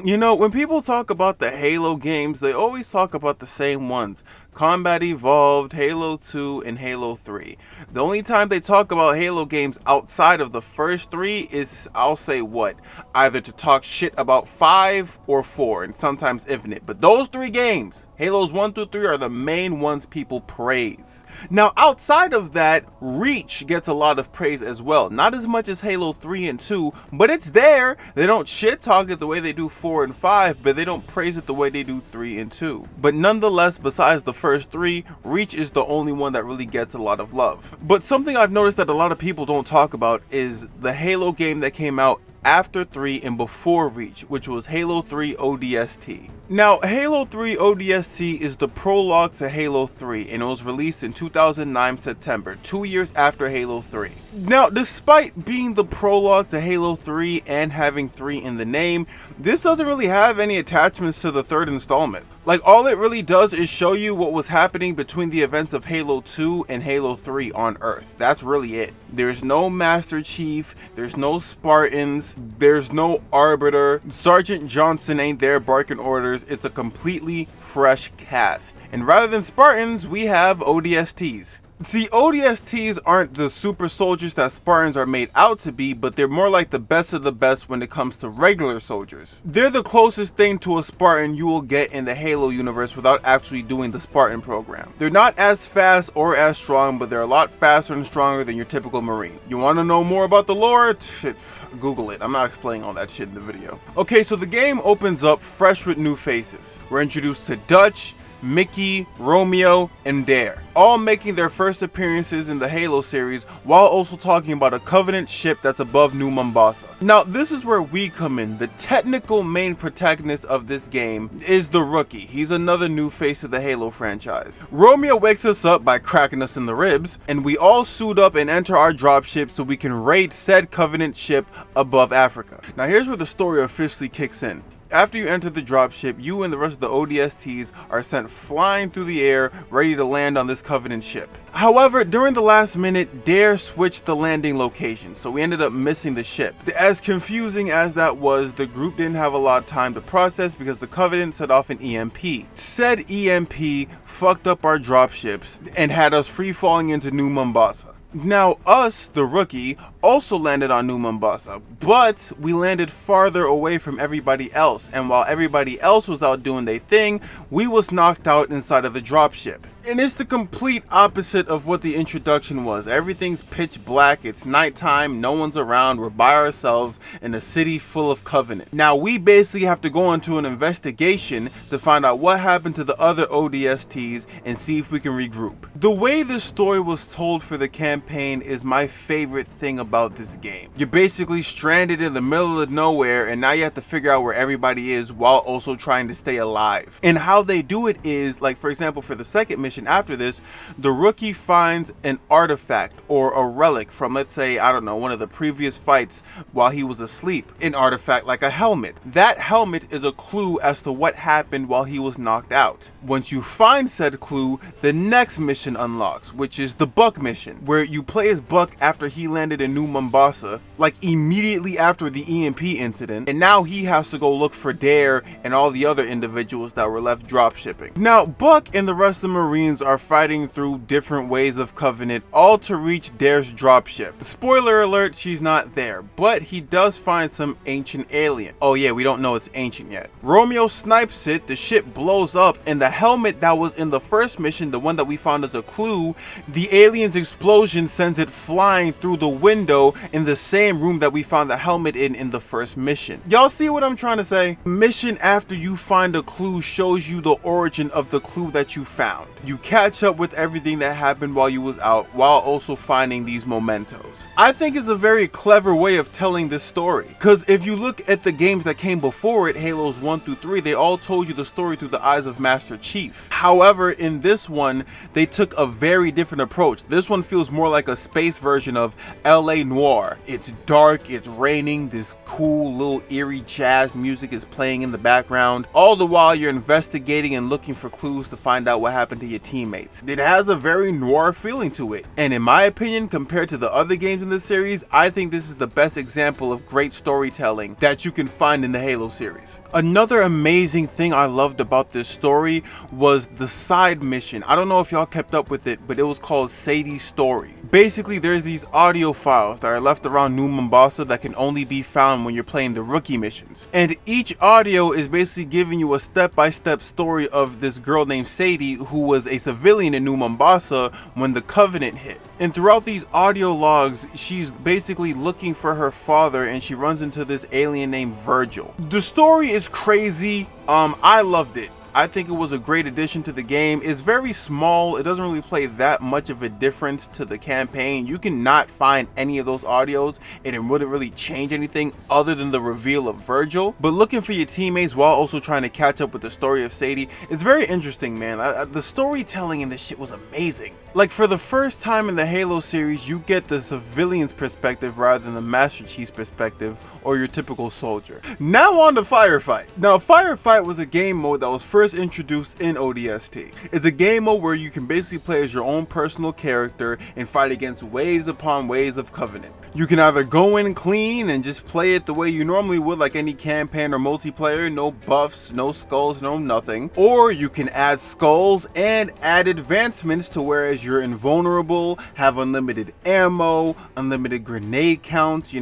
You know, when people talk about the Halo games, they always talk about the same ones. Combat Evolved, Halo 2, and Halo 3. The only time they talk about Halo games outside of the first three is, I'll say what, either to talk shit about 5 or 4, and sometimes Infinite. But those three games, Halos 1 through 3, are the main ones people praise. Now, outside of that, Reach gets a lot of praise as well. Not as much as Halo 3 and 2, but it's there. They don't shit talk it the way they do 4 and 5, but they don't praise it the way they do 3 and 2. But nonetheless, besides the first three, Reach is the only one that really gets a lot of love. But something I've noticed that a lot of people don't talk about is the Halo game that came out after 3 and before Reach, which was Halo 3 ODST. Now, Halo 3 ODST is the prologue to Halo 3, and it was released in 2009 September, 2 years after Halo 3. Now, despite being the prologue to Halo 3 and having 3 in the name, this doesn't really have any attachments to the third installment. Like, all it really does is show you what was happening between the events of Halo 2 and Halo 3 on Earth. That's really it. There's no Master Chief, there's no Spartans, there's no Arbiter, Sergeant Johnson ain't there barking orders. It's a completely fresh cast. And rather than Spartans, we have ODSTs. See, ODSTs aren't the super soldiers that Spartans are made out to be, but they're more like the best of the best when it comes to regular soldiers. They're the closest thing to a Spartan you will get in the Halo universe without actually doing the Spartan program. They're not as fast or as strong, but they're a lot faster and stronger than your typical Marine. You want to know more about the lore? Google it. I'm not explaining all that shit in the video. Okay, so the game opens up fresh with new faces. We're introduced to Dutch, Mickey, Romeo, and Dare, all making their first appearances in the Halo series while also talking about a Covenant ship that's above New Mombasa. Now, this is where we come in. The technical main protagonist of this game is the Rookie. He's another new face of the Halo franchise. Romeo wakes us up by cracking us in the ribs, and we all suit up and enter our dropship so we can raid said Covenant ship above Africa. Now, here's where the story officially kicks in. After you enter the dropship, you and the rest of the ODSTs are sent flying through the air, ready to land on this Covenant ship. However, during the last minute, Dare switched the landing location, so we ended up missing the ship. As confusing as that was, the group didn't have a lot of time to process because the Covenant set off an EMP. Said EMP fucked up our dropships and had us free falling into New Mombasa. Now, us, the Rookie, also landed on New Mombasa, but we landed farther away from everybody else, and while everybody else was out doing their thing, we was knocked out inside of the dropship. And it's the complete opposite of what the introduction was. Everything's pitch black, it's nighttime, no one's around, we're by ourselves in a city full of Covenant. Now we basically have to go into an investigation to find out what happened to the other ODSTs and see if we can regroup. The way this story was told for the campaign is my favorite thing about this game. You're basically stranded in the middle of nowhere, and now you have to figure out where everybody is while also trying to stay alive. And how they do it is, like, for example, for the second mission after this, the Rookie finds an artifact or a relic from, let's say, I don't know, one of the previous fights while he was asleep. An artifact like a helmet. That helmet is a clue as to what happened while he was knocked out. Once you find said clue, the next mission unlocks, which is the Buck mission, where you play as Buck after he landed in New Mombasa, like immediately after the EMP incident, and now he has to go look for Dare and all the other individuals that were left dropshipping. Now, Buck and the rest of the Marines are fighting through different ways of Covenant, all to reach Dare's dropship. Spoiler alert, she's not there, but he does find some ancient alien. Oh yeah, we don't know it's ancient yet. Romeo snipes it, the ship blows up, and the helmet that was in the first mission, the one that we found as a clue, the alien's explosion sends it flying through the window in the same room that we found the helmet in the first mission. Y'all see what I'm trying to say? Mission after you find a clue shows you the origin of the clue that you found. You catch up with everything that happened while you was out, while also finding these mementos. I think it's a very clever way of telling this story, because if you look at the games that came before it, Halos 1 through 3, they all told you the story through the eyes of Master Chief. However, in this one, they took a very different approach. This one feels more like a space version of LA Noire. It's dark, it's raining, this cool little eerie jazz music is playing in the background. All the while you're investigating and looking for clues to find out what happened to your teammates. It has a very noir feeling to it, and in my opinion, compared to the other games in the series, I think this is the best example of great storytelling that you can find in the Halo series. Another amazing thing I loved about this story was the side mission. I don't know if y'all kept up with it, but it was called Sadie's Story. Basically, there's these audio files that are left around New Mombasa that can only be found when you're playing the rookie missions. And each audio is basically giving you a step-by-step story of this girl named Sadie, who was a civilian in New Mombasa when the Covenant hit. And throughout these audio logs, she's basically looking for her father, and she runs into this alien named Virgil. The story is crazy. I loved it. I think it was a great addition to the game. It's very small. It doesn't really play that much of a difference to the campaign. You can not find any of those audios, and it wouldn't really change anything other than the reveal of Virgil. But looking for your teammates while also trying to catch up with the story of Sadie is very interesting, man. The storytelling in this shit was amazing. Like, for the first time in the Halo series, you get the civilian's perspective rather than the Master Chief's perspective or your typical soldier. Now on to Firefight. Now, Firefight was a game mode that was first introduced in ODST. It's a game mode where you can basically play as your own personal character and fight against waves upon waves of Covenant. You can either go in clean and just play it the way you normally would, like any campaign or multiplayer, no buffs, no skulls, no nothing. Or you can add skulls and add advancements to whereas you're invulnerable, have unlimited ammo, unlimited grenade counts,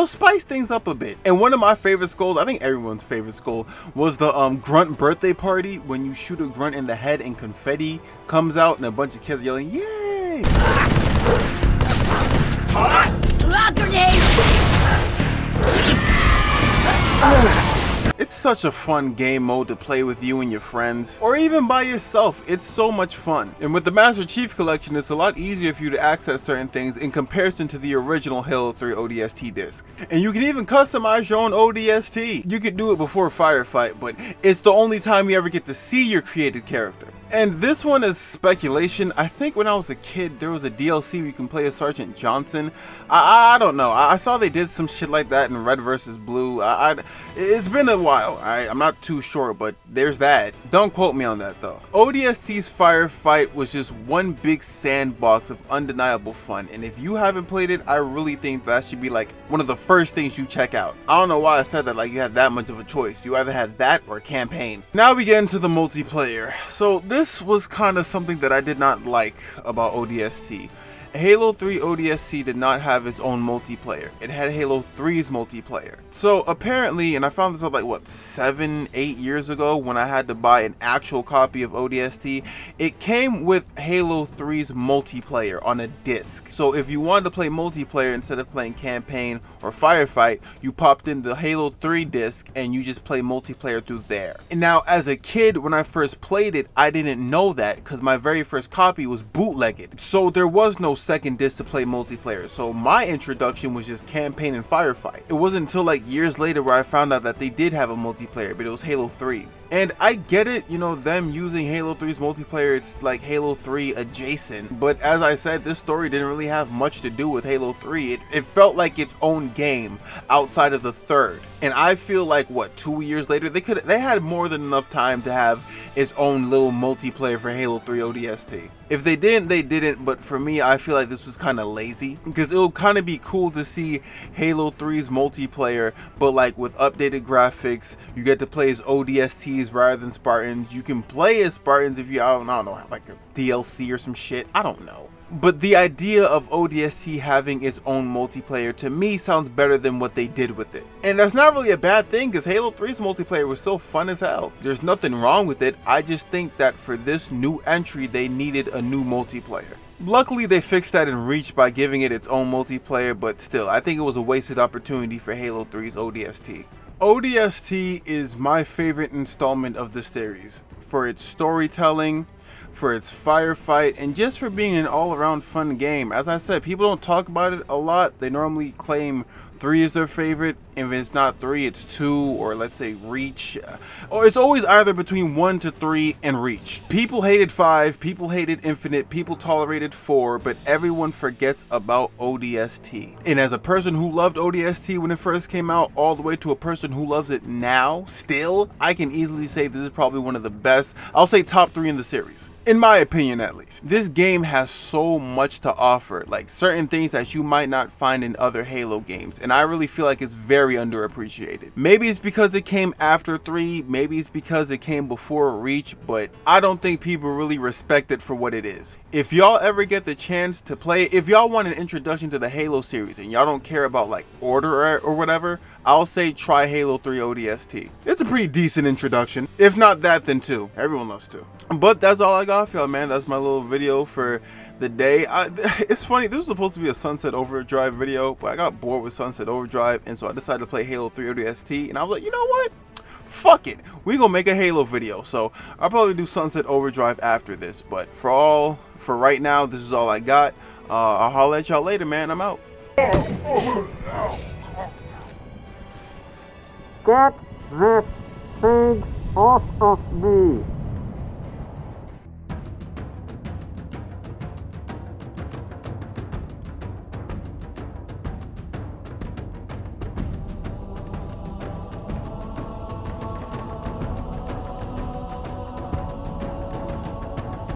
spice things up a bit. And one of my favorite skulls, I think everyone's favorite skull, was the grunt birthday party, when you shoot a grunt in the head and confetti comes out and a bunch of kids are yelling, "Yay!" It's such a fun game mode to play with you and your friends, or even by yourself. It's so much fun. And with the Master Chief Collection, it's a lot easier for you to access certain things in comparison to the original Halo 3 ODST disc. And you can even customize your own ODST. You could do it before Firefight, but it's the only time you ever get to see your created character. And this one is speculation. I think when I was a kid, there was a DLC where you can play as Sergeant Johnson. I don't know. I saw they did some shit like that in Red vs. Blue. It's been a while. I'm not too sure, but there's that. Don't quote me on that, though. ODST's Firefight was just one big sandbox of undeniable fun. And if you haven't played it, I really think that should be like one of the first things you check out. I don't know why I said that like you had that much of a choice. You either had that or campaign. Now we get into the multiplayer. So this was kind of something that I did not like about ODST. Halo 3 ODST did not have its own multiplayer. It had Halo 3's multiplayer. So apparently, and I found this out like what, 7-8 years ago when I had to buy an actual copy of ODST, it came with Halo 3's multiplayer on a disc. So if you wanted to play multiplayer instead of playing campaign or Firefight, you popped in the Halo 3 disc and you just play multiplayer through there. And now as a kid, when I first played it, I didn't know that because my very first copy was bootlegged. So there was no second disc to play multiplayer, so my introduction was just campaign and Firefight. It wasn't until like years later where I found out that they did have a multiplayer, but it was Halo 3's. And I get it, them using Halo 3's multiplayer, it's like Halo 3 adjacent, but as I said, this story didn't really have much to do with Halo 3. It felt like its own game outside of the third. And I feel like, what, 2 years later, they had more than enough time to have its own little multiplayer for Halo 3 ODST. If they didn't, they didn't, but for me, I feel like this was kind of lazy, because it'll kind of be cool to see Halo 3's multiplayer, but like with updated graphics. You get to play as ODSTs rather than Spartans. You can play as Spartans if you, I don't know, have like a DLC or some shit, I don't know. But the idea of ODST having its own multiplayer to me sounds better than what they did with it. And that's not really a bad thing, because Halo 3's multiplayer was so fun as hell. There's nothing wrong with it. I just think that for this new entry, they needed a new multiplayer. Luckily, they fixed that in Reach by giving it its own multiplayer, but still, I think it was a wasted opportunity for Halo 3's ODST. ODST is my favorite installment of the series for its storytelling, for its Firefight, and just for being an all-around fun game. As I said, people don't talk about it a lot. They normally claim 3 is their favorite. If it's not 3, it's 2, or let's say Reach. Or it's always either between 1 to 3 and Reach. People hated 5, people hated Infinite, people tolerated 4, but everyone forgets about ODST. And as a person who loved ODST when it first came out, all the way to a person who loves it now, still, I can easily say this is probably one of the best, I'll say top 3 in the series. In my opinion, at least. This game has so much to offer, like certain things that you might not find in other Halo games, and I really feel like it's very underappreciated. Maybe it's because it came after 3, maybe it's because it came before Reach, but I don't think people really respect it for what it is. If y'all ever get the chance to play, if y'all want an introduction to the Halo series and y'all don't care about like order or whatever, I'll say try Halo 3 ODST. It's a pretty decent introduction. If not that, then 2. Everyone loves 2. But that's all I got for y'all, man. That's my little video for the day. It's funny, this was supposed to be a Sunset Overdrive video, but I got bored with Sunset Overdrive, and so I decided to play Halo 3 ODST, and I was like, you know what? Fuck it. We gonna make a Halo video. So I'll probably do Sunset Overdrive after this. But for right now, this is all I got. I'll holler at y'all later, man. I'm out. Get this thing off of me!